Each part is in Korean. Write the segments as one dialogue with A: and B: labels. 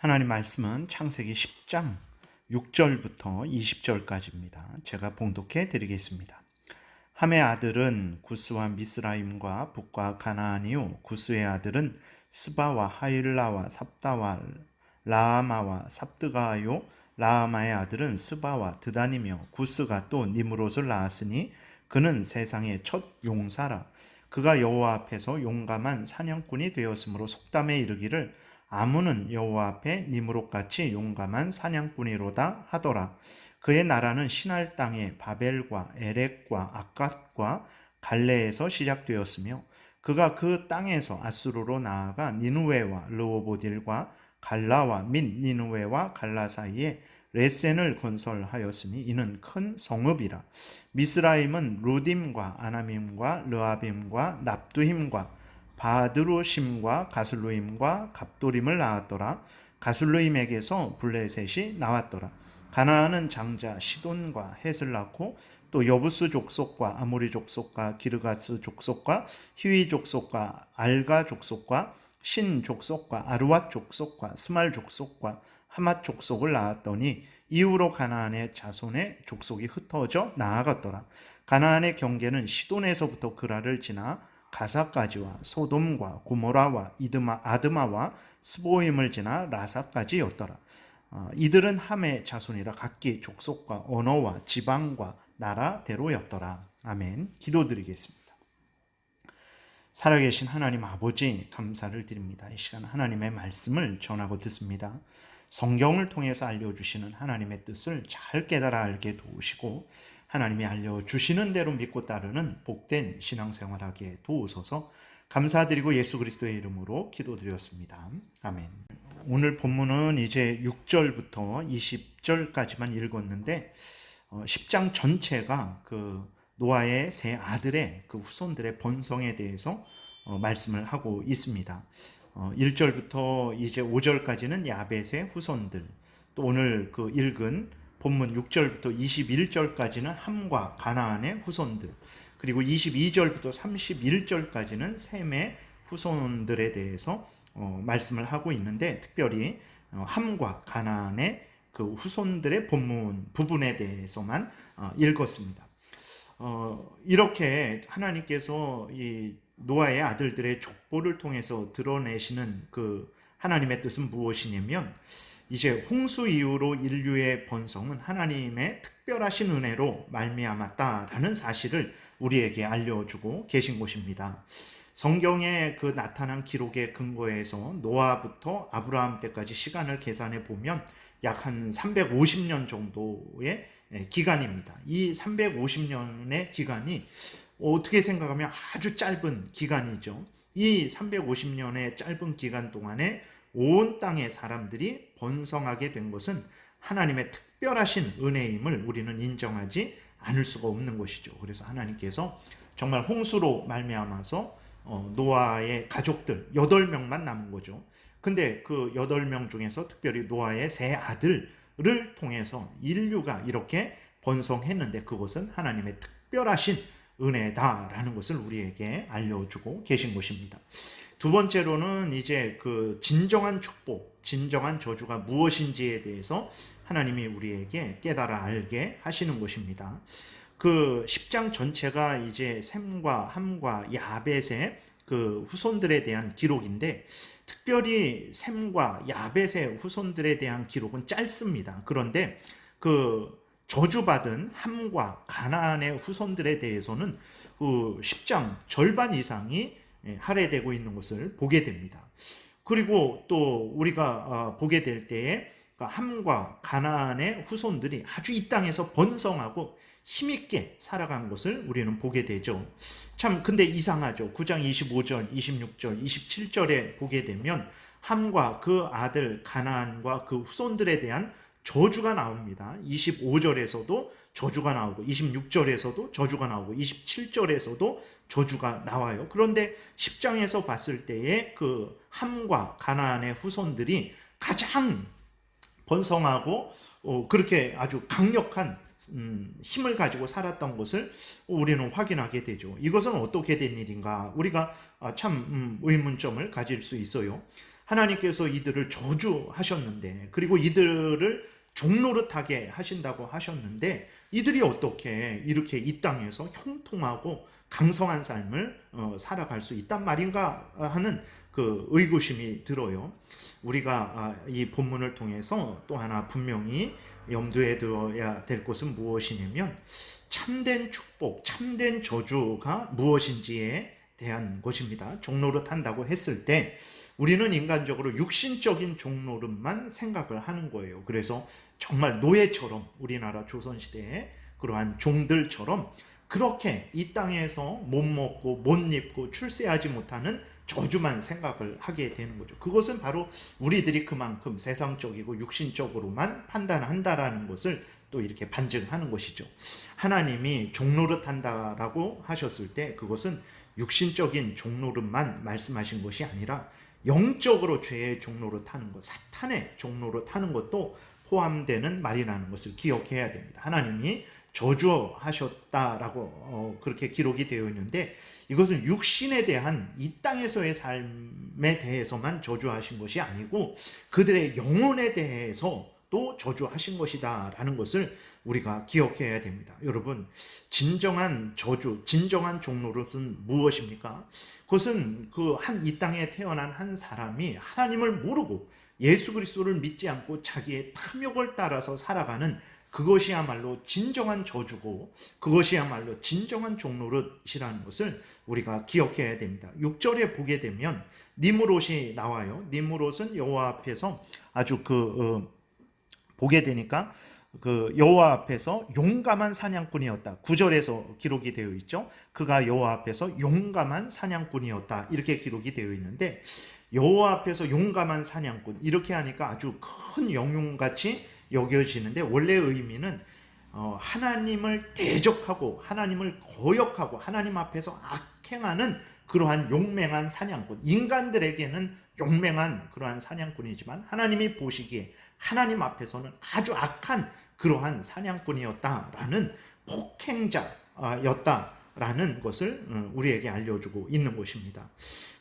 A: 하나님 말씀은 창세기 10장 6절부터 20절까지입니다. 제가 봉독해 드리겠습니다. 함의 아들은 구스와 미스라임과 북과 가나안이요 구스의 아들은 스바와 하일라와 삽다와 라아마와 삽드가요 라아마의 아들은 스바와 드단이며 구스가 또 니므롯을 낳았으니 그는 세상의 첫 용사라. 그가 여호와 앞에서 용감한 사냥꾼이 되었으므로 속담에 이르기를 아문은 여호와 앞에 니므롯같이 용감한 사냥꾼이로다 하더라. 그의 나라는 시날 땅의 바벨과 에렉과 아갓과 갈레에서 시작되었으며 그가 그 땅에서 아수르로 나아가 니누웨와 르호보딜과 갈라와 및 니누웨와 갈라 사이에 레센을 건설하였으니 이는 큰 성읍이라. 미스라임은 루딤과 아나밈과 르아빔과 납두힘과 바드루심과 가슬루임과 갑도림을 낳았더라. 가슬루임에게서 블레셋이 나왔더라. 가나안은 장자 시돈과 헷을 낳고 또 여부스 족속과 아모리 족속과 기르가스 족속과 히위 족속과 알가 족속과 신 족속과 아르왓 족속과 스말 족속과 하맛 족속을 낳았더니 이후로 가나안의 자손의 족속이 흩어져 나아갔더라. 가나안의 경계는 시돈에서부터 그라를 지나 가사까지와 소돔과 고모라와 아드마와 스보임을 지나 라사까지였더라. 이들은 함의 자손이라 각기 족속과 언어와 지방과 나라대로였더라. 아멘. 기도드리겠습니다. 살아계신 하나님 아버지 감사를 드립니다. 이 시간 하나님의 말씀을 전하고 듣습니다. 성경을 통해서 알려주시는 하나님의 뜻을 잘 깨달아 알게 도우시고 하나님이 알려주시는 대로 믿고 따르는 복된 신앙생활하게 도우소서. 감사드리고 예수 그리스도의 이름으로 기도드렸습니다. 아멘. 오늘 본문은 이제 6절부터 20절까지만 읽었는데 10장 전체가 그 노아의 세 아들의 그 후손들의 번성에 대해서 말씀을 하고 있습니다. 1절부터 이제 5절까지는 야벳의 후손들, 또 오늘 그 읽은 본문 6절부터 21절까지는 함과 가나안의 후손들, 그리고 22절부터 31절까지는 셈의 후손들에 대해서 말씀을 하고 있는데 특별히 함과 가나안의 그 후손들의 본문 부분에 대해서만 읽었습니다. 이렇게 하나님께서 이 노아의 아들들의 족보를 통해서 드러내시는 그 하나님의 뜻은 무엇이냐면 이제 홍수 이후로 인류의 번성은 하나님의 특별하신 은혜로 말미암았다라는 사실을 우리에게 알려주고 계신 것입니다. 성경에 그 나타난 기록의 근거에서 노아부터 아브라함 때까지 시간을 계산해 보면 약 한 350년 정도의 기간입니다. 이 350년의 기간이 어떻게 생각하면 아주 짧은 기간이죠. 이 350년의 짧은 기간 동안에 온 땅의 사람들이 번성하게 된 것은 하나님의 특별하신 은혜임을 우리는 인정하지 않을 수가 없는 것이죠. 그래서 하나님께서 정말 홍수로 말미암아서 노아의 가족들 8명만 남은 거죠. 근데 그 8명 중에서 특별히 노아의 세 아들을 통해서 인류가 이렇게 번성했는데 그것은 하나님의 특별하신 은혜다라는 것을 우리에게 알려주고 계신 것입니다. 두 번째로는 이제 그 진정한 축복, 진정한 저주가 무엇인지에 대해서 하나님이 우리에게 깨달아 알게 하시는 것입니다. 그 10장 전체가 이제 셈과 함과 야벳의 그 후손들에 대한 기록인데 특별히 셈과 야벳의 후손들에 대한 기록은 짧습니다. 그런데 그 저주받은 함과 가나안의 후손들에 대해서는 그 10장 절반 이상이 할애되고 있는 것을 보게 됩니다. 그리고 또 우리가 보게 될 때에 함과 가나안의 후손들이 아주 이 땅에서 번성하고 힘있게 살아간 것을 우리는 보게 되죠. 참 근데 이상하죠. 9장 25절, 26절, 27절에 보게 되면 함과 그 아들 가나안과 그 후손들에 대한 저주가 나옵니다. 25절에서도 저주가 나오고 26절에서도 저주가 나오고 27절에서도 저주가 나와요. 그런데 10장에서 봤을 때에 그 함과 가나안의 후손들이 가장 번성하고 그렇게 아주 강력한 힘을 가지고 살았던 것을 우리는 확인하게 되죠. 이것은 어떻게 된 일인가? 우리가 참 의문점을 가질 수 있어요. 하나님께서 이들을 저주하셨는데, 그리고 이들을 종노릇하게 하신다고 하셨는데, 이들이 어떻게 이렇게 이 땅에서 형통하고 강성한 삶을 살아갈 수 있단 말인가 하는 그 의구심이 들어요. 우리가 이 본문을 통해서 또 하나 분명히 염두에 두어야 될 것은 무엇이냐면, 참된 축복, 참된 저주가 무엇인지에 대한 것입니다. 종노릇 한다고 했을 때 우리는 인간적으로 육신적인 종노릇만 생각을 하는 거예요. 그래서 정말 노예처럼, 우리나라 조선시대의 그러한 종들처럼 그렇게 이 땅에서 못 먹고 못 입고 출세하지 못하는 저주만 생각을 하게 되는 거죠. 그것은 바로 우리들이 그만큼 세상적이고 육신적으로만 판단한다라는 것을 또 이렇게 반증하는 것이죠. 하나님이 종노릇한다라고 하셨을 때 그것은 육신적인 종노릇만 말씀하신 것이 아니라 영적으로 죄의 종노릇하는 것, 사탄의 종노릇하는 것도 포함되는 말이라는 것을 기억해야 됩니다. 하나님이 저주하셨다라고 그렇게 기록이 되어 있는데, 이것은 육신에 대한 이 땅에서의 삶에 대해서만 저주하신 것이 아니고 그들의 영혼에 대해서도 저주하신 것이다라는 것을 우리가 기억해야 됩니다. 여러분, 진정한 저주, 진정한 종노릇은 무엇입니까? 그것은 그 이 땅에 태어난 한 사람이 하나님을 모르고 예수 그리스도를 믿지 않고 자기의 탐욕을 따라서 살아가는, 그것이야말로 진정한 저주고 그것이야말로 진정한 종노릇이라는 것을 우리가 기억해야 됩니다. 6절에 보게 되면 니므롯이 나와요. 니므롯은 여호와 앞에서 아주 보게 되니까 그 여호와 앞에서 용감한 사냥꾼이었다. 9절에서 기록이 되어 있죠. 그가 여호와 앞에서 용감한 사냥꾼이었다. 이렇게 기록이 되어 있는데, 여호와 앞에서 용감한 사냥꾼, 이렇게 하니까 아주 큰 영웅같이 여겨지는데, 원래 의미는 하나님을 대적하고 하나님을 거역하고 하나님 앞에서 악행하는 그러한 용맹한 사냥꾼, 인간들에게는 용맹한 그러한 사냥꾼이지만 하나님이 보시기에 하나님 앞에서는 아주 악한 그러한 사냥꾼이었다라는, 폭행자였다라는 것을 우리에게 알려주고 있는 것입니다.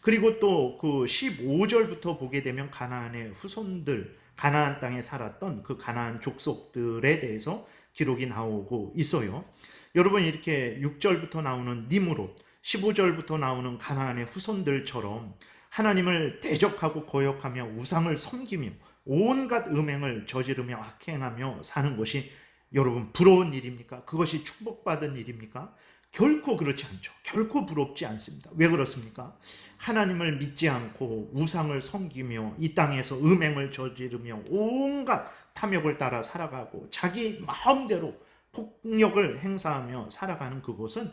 A: 그리고 또 그 15절부터 보게 되면 가나안의 후손들, 가나안 땅에 살았던 그 가나안 족속들에 대해서 기록이 나오고 있어요. 여러분, 이렇게 6절부터 나오는 니므롯, 15절부터 나오는 가나안의 후손들처럼 하나님을 대적하고 거역하며 우상을 섬기며 온갖 음행을 저지르며 악행하며 사는 것이 여러분 부러운 일입니까? 그것이 축복받은 일입니까? 결코 그렇지 않죠. 결코 부럽지 않습니다. 왜 그렇습니까? 하나님을 믿지 않고 우상을 섬기며 이 땅에서 음행을 저지르며 온갖 탐욕을 따라 살아가고 자기 마음대로 폭력을 행사하며 살아가는 그것은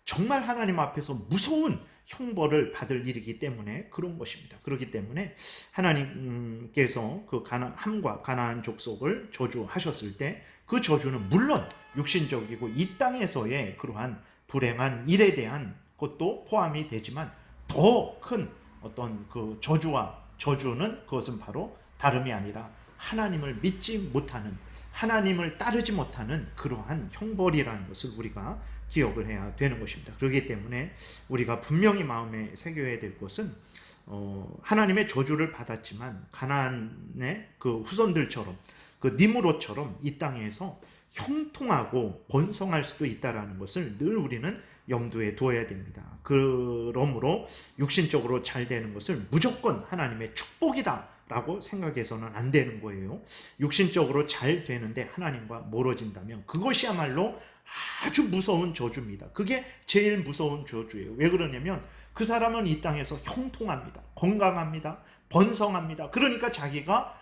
A: 정말 하나님 앞에서 무서운 형벌을 받을 일이기 때문에 그런 것입니다. 그렇기 때문에 하나님께서 그 함과 가나안 족속을 저주하셨을 때 그 저주는 물론 육신적이고 이 땅에서의 그러한 불행한 일에 대한 것도 포함이 되지만, 더 큰 어떤 그 저주는 그것은 바로 다름이 아니라 하나님을 믿지 못하는, 하나님을 따르지 못하는 그러한 형벌이라는 것을 우리가 기억을 해야 되는 것입니다. 그렇기 때문에 우리가 분명히 마음에 새겨야 될 것은 하나님의 저주를 받았지만 가나안의 그 후손들처럼, 그 니므롯처럼 이 땅에서 형통하고 번성할 수도 있다는 것을 늘 우리는 염두에 두어야 됩니다. 그러므로 육신적으로 잘 되는 것을 무조건 하나님의 축복이다라고 생각해서는 안 되는 거예요. 육신적으로 잘 되는데 하나님과 멀어진다면 그것이야말로 아주 무서운 저주입니다. 그게 제일 무서운 저주예요. 왜 그러냐면 그 사람은 이 땅에서 형통합니다. 건강합니다. 번성합니다. 그러니까 자기가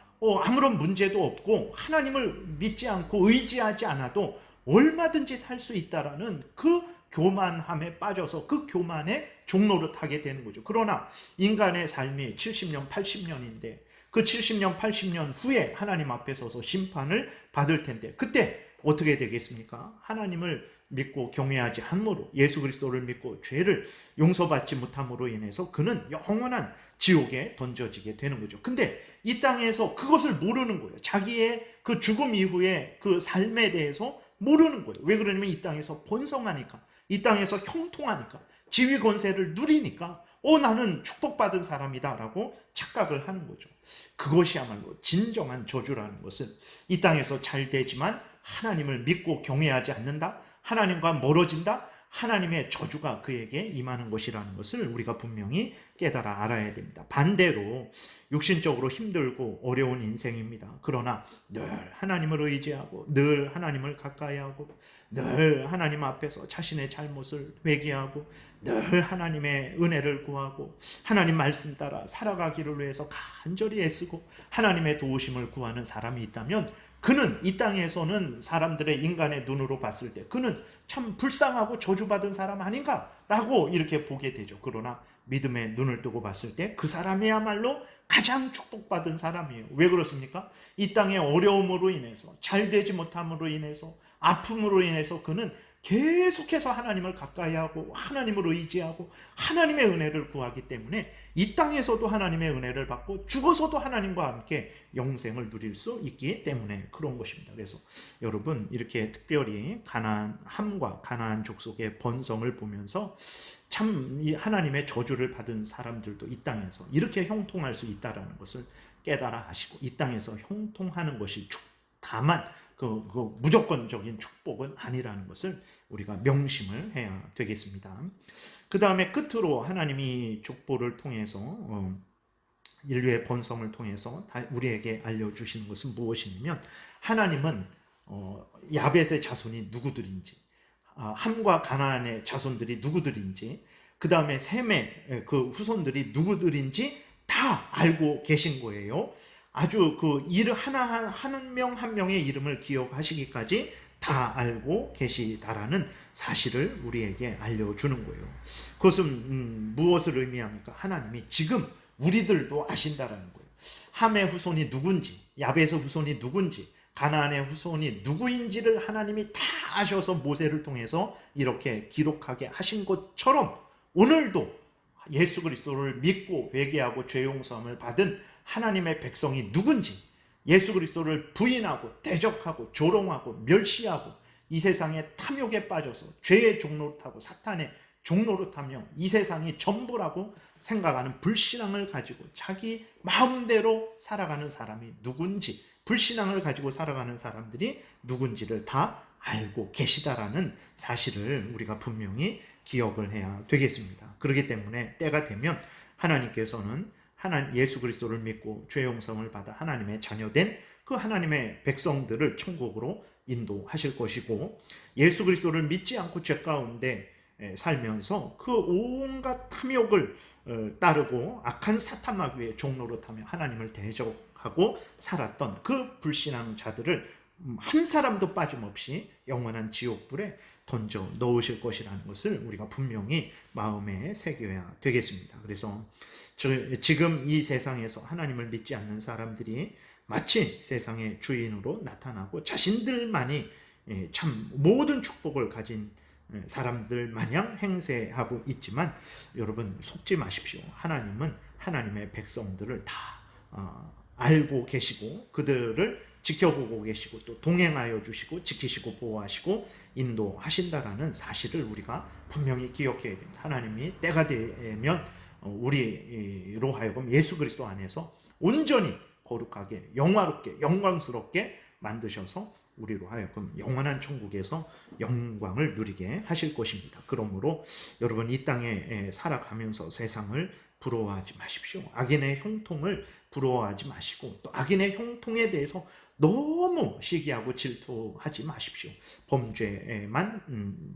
A: 아무런 문제도 없고 하나님을 믿지 않고 의지하지 않아도 얼마든지 살 수 있다라는 그 교만함에 빠져서 그 교만에 종노릇하게 되는 거죠. 그러나 인간의 삶이 70년, 80년인데 그 70년, 80년 후에 하나님 앞에 서서 심판을 받을 텐데 그때 어떻게 되겠습니까? 하나님을 믿고 경외하지 않므로, 예수 그리스도를 믿고 죄를 용서받지 못함으로 인해서 그는 영원한 지옥에 던져지게 되는 거죠. 근데 이 땅에서 그것을 모르는 거예요. 자기의 그 죽음 이후의 그 삶에 대해서 모르는 거예요. 왜 그러냐면 이 땅에서 번성하니까, 이 땅에서 형통하니까, 지위 권세를 누리니까 나는 축복받은 사람이다라고 착각을 하는 거죠. 그것이야말로 진정한 저주라는 것은 이 땅에서 잘 되지만 하나님을 믿고 경외하지 않는다, 하나님과 멀어진다, 하나님의 저주가 그에게 임하는 것이라는 것을 우리가 분명히 깨달아 알아야 됩니다. 반대로 육신적으로 힘들고 어려운 인생입니다. 그러나 늘 하나님을 의지하고 늘 하나님을 가까이 하고 늘 하나님 앞에서 자신의 잘못을 회개하고 늘 하나님의 은혜를 구하고 하나님 말씀 따라 살아가기를 위해서 간절히 애쓰고 하나님의 도우심을 구하는 사람이 있다면 그는 이 땅에서는 사람들의 인간의 눈으로 봤을 때 그는 참 불쌍하고 저주받은 사람 아닌가라고 이렇게 보게 되죠. 그러나 믿음의 눈을 뜨고 봤을 때 그 사람이야말로 가장 축복받은 사람이에요. 왜 그렇습니까? 이 땅의 어려움으로 인해서, 잘 되지 못함으로 인해서, 아픔으로 인해서 그는 계속해서 하나님을 가까이 하고 하나님을 의지하고 하나님의 은혜를 구하기 때문에 이 땅에서도 하나님의 은혜를 받고 죽어서도 하나님과 함께 영생을 누릴 수 있기 때문에 그런 것입니다. 그래서 여러분 이렇게 특별히 함과 가나안 족속의 번성을 보면서 참 이 하나님의 저주를 받은 사람들도 이 땅에서 이렇게 형통할 수 있다는 것을 깨달아 하시고 이 땅에서 형통하는 것이 다만 그 무조건적인 축복은 아니라는 것을 우리가 명심을 해야 되겠습니다. 그 다음에 끝으로 하나님이 족보를 통해서 인류의 번성을 통해서 우리에게 알려주시는 것은 무엇이냐면 하나님은 야벳의 자손이 누구들인지 함과 가나안의 자손들이 누구들인지 그 다음에 셈의 그 후손들이 누구들인지 다 알고 계신 거예요. 아주 그 한 명 한 명의 이름을 기억하시기까지 다 알고 계시다라는 사실을 우리에게 알려주는 거예요. 그것은 무엇을 의미합니까? 하나님이 지금 우리들도 아신다라는 거예요. 함의 후손이 누군지, 야벳의 후손이 누군지, 가나안의 후손이 누구인지를 하나님이 다 아셔서 모세를 통해서 이렇게 기록하게 하신 것처럼 오늘도 예수 그리스도를 믿고 회개하고 죄 용서함을 받은 하나님의 백성이 누군지, 예수 그리스도를 부인하고 대적하고 조롱하고 멸시하고 이 세상의 탐욕에 빠져서 죄의 종로를 타고 사탄의 종로를 타며 이 세상이 전부라고 생각하는 불신앙을 가지고 자기 마음대로 살아가는 사람이 누군지, 불신앙을 가지고 살아가는 사람들이 누군지를 다 알고 계시다라는 사실을 우리가 분명히 기억을 해야 되겠습니다. 그렇기 때문에 때가 되면 하나님께서는 예수 그리스도를 믿고 죄 용서를 받아 하나님의 자녀된 그 하나님의 백성들을 천국으로 인도하실 것이고, 예수 그리스도를 믿지 않고 죄 가운데 살면서 그 온갖 탐욕을 따르고 악한 사탄 마귀의 종로로 타며 하나님을 대적하고 살았던 그 불신앙자들을 한 사람도 빠짐없이 영원한 지옥불에 던져 넣으실 것이라는 것을 우리가 분명히 마음에 새겨야 되겠습니다. 그래서 지금 이 세상에서 하나님을 믿지 않는 사람들이 마치 세상의 주인으로 나타나고 자신들만이 참 모든 축복을 가진 사람들 마냥 행세하고 있지만, 여러분 속지 마십시오. 하나님은 하나님의 백성들을 다 알고 계시고 그들을 지켜보고 계시고 또 동행하여 주시고 지키시고 보호하시고 인도하신다라는 사실을 우리가 분명히 기억해야 됩니다. 하나님이 때가 되면 우리로 하여금 예수 그리스도 안에서 온전히 거룩하게 영화롭게 영광스럽게 만드셔서 우리로 하여금 영원한 천국에서 영광을 누리게 하실 것입니다. 그러므로 여러분 이 땅에 살아가면서 세상을 부러워하지 마십시오. 악인의 형통을 부러워하지 마시고 또 악인의 형통에 대해서 너무 시기하고 질투하지 마십시오. 범죄만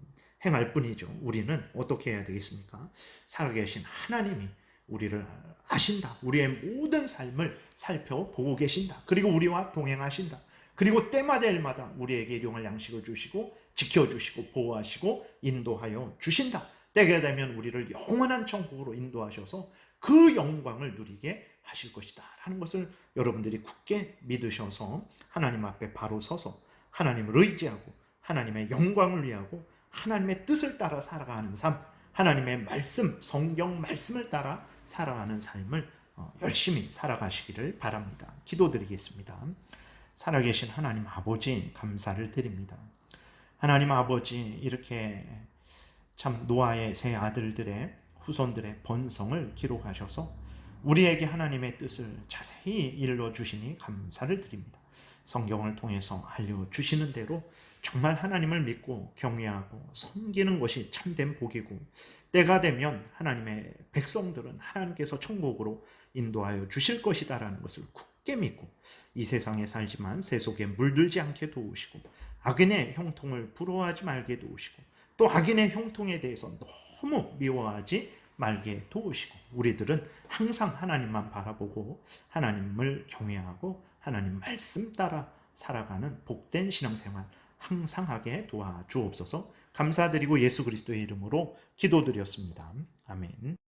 A: 행할 뿐이죠. 우리는 어떻게 해야 되겠습니까? 살아계신 하나님이 우리를 아신다. 우리의 모든 삶을 살펴보고 계신다. 그리고 우리와 동행하신다. 그리고 때마다 일마다 우리에게 일용할 양식을 주시고 지켜주시고 보호하시고 인도하여 주신다. 때가 되면 우리를 영원한 천국으로 인도하셔서 그 영광을 누리게 하실 것이다 라는 것을 여러분들이 굳게 믿으셔서 하나님 앞에 바로 서서 하나님을 의지하고 하나님의 영광을 위하고 하나님의 뜻을 따라 살아가는 삶, 하나님의 말씀, 성경 말씀을 따라 살아가는 삶을 열심히 살아가시기를 바랍니다. 기도드리겠습니다. 살아계신 하나님 아버지 감사를 드립니다. 하나님 아버지 이렇게 참 노아의 세 아들들의 후손들의 번성을 기록하셔서 우리에게 하나님의 뜻을 자세히 일러주시니 감사를 드립니다. 성경을 통해서 알려주시는 대로 정말 하나님을 믿고 경외하고 섬기는 것이 참된 복이고, 때가 되면 하나님의 백성들은 하나님께서 천국으로 인도하여 주실 것이다라는 것을 굳게 믿고 이 세상에 살지만 세 속에 물들지 않게 도우시고, 악인의 형통을 부러워하지 말게 도우시고, 또 악인의 형통에 대해서 너무 미워하지 말게 도우시고, 우리들은 항상 하나님만 바라보고 하나님을 경외하고 하나님 말씀 따라 살아가는 복된 신앙생활 항상 하게 도와주옵소서. 감사드리고 예수 그리스도의 이름으로 기도드렸습니다. 아멘.